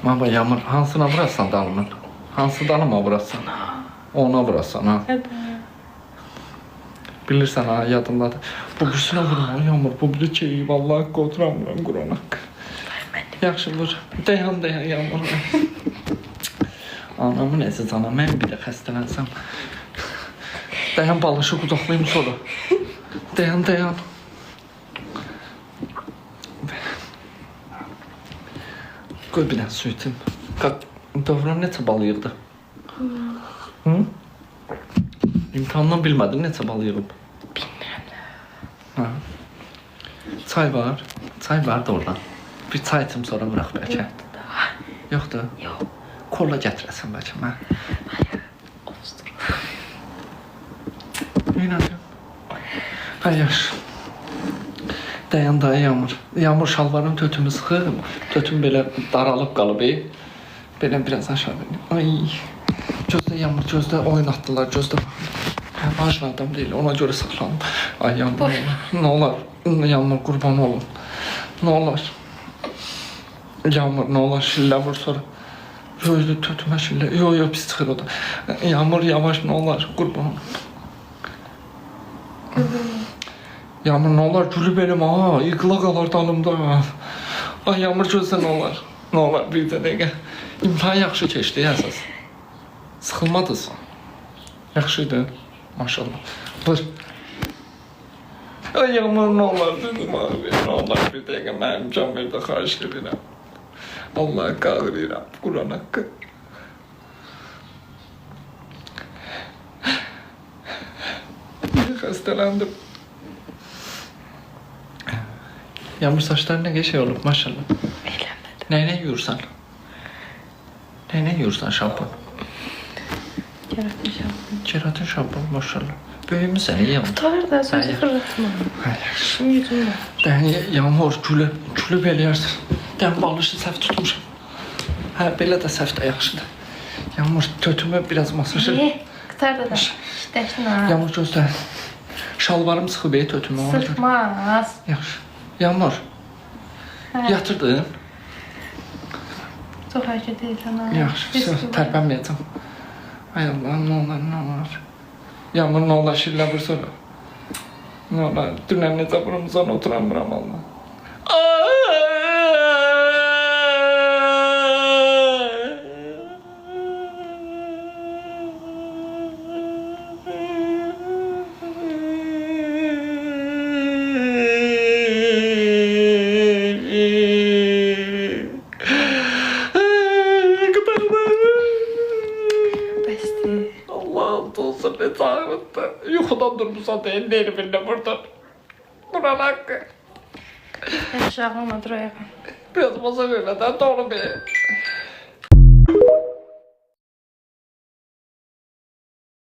Baba Yağmur hansına vurarsan dalımın? Hansı dalıma vurarsan? Ona vurarsan ha. Evet. Bilirsən ha yadımdadır. Bu birisine vurma Yağmur. Bu biri çeyi vallahi qoduramıram Qurana. Yaxşı vur. Dayan Yağmur. Anamın əziz anam. Mən bir də xəstələnsəm. Dayan balışı qucaqlayım sonra. Dayan. Qoy bir dənə su içim. Dövran neçə bal yığdı? Hı? İmtihandan bilmədin neçə bal yığıb? Bilmirəm də. Ha. Çay var. Çay var da oradan. Bir çay içim sonra bırak bəlkə. Yoxdur. Yox. Kola gətirəsən bəlkə mən. Olsun. İnanıyorum. Ay yaş. Dayan da Yağmur. Yağmur şalvarın tötümü sıxıb. Tötüm belə daralıb qalıb. Belə biraz aşağı benim. Ay. Gözdə Yağmur, gözdə oynatdılar, gözdə. Hə, vaclı adam deyil, ona görə saxlanım. Ay Yağmur, nə olar? Yağmur, qurban olun. Nə olar? Yağmur, nə olar? Şillə vur sonra. Gözdə tötümə şillə. Yo, pis çıxır o da. Yağmur, yavaş, nə olar? Qurban olun. Yağmur, nə olar? Gülüb elim, ha, yıqıla qalar dalımda. Ay Yağmur, gözdə nə olar? Nə olar? Bir də dəqiqə. İmtahan yaxşı keçdi, əsas. Sıxılmadınız. Yaxşıydı. Maşallah. Vur. Ay Yağmur, nə olar dedim abi. Nə olar bir dəqiqə mənim can verdə xahiş edirəm. Allah qağırıram. Quran haqqı. Xəstələndim. Yağmur saçların nə qəşəng olub maşallah. Eləmədim. Nəyinə yuyursan? Nəyinə yuyursan şampun? Keratin şampun. Keratin şampun maşallah. Böyümüsən iyi Yağmur. Tutar da sözü fırlatma. Şimdi yüzüm var. Dəni Yağmur külüb eləyərsən. Dən balışı səhv tutmuşam. Hə, belə də səhv də yaxşıdır. Yağmur tötümü biraz masaj et. Tutar da dəşin ha. Yağmur gözlə. Şalvarım sıxıb tötümü. Sıxmaz. Yaxşı. Yağmur. Yatırdın. Çox hərəkət edirsən ha. Yaxşı, tərpənməyəcəm. Ay Allah'ım, nə olar. Yağmur, nə olar, şillə vursana. Nə olar, dünən necə burumuzdan oturamıram Allah. Olsun ne çağırdı. Yuxudan durmuşsan değil, nervinde buradan. Buran hakkı. Yaxşı ağlama, dur ayağa. Biraz masaj öyle de doğru bir.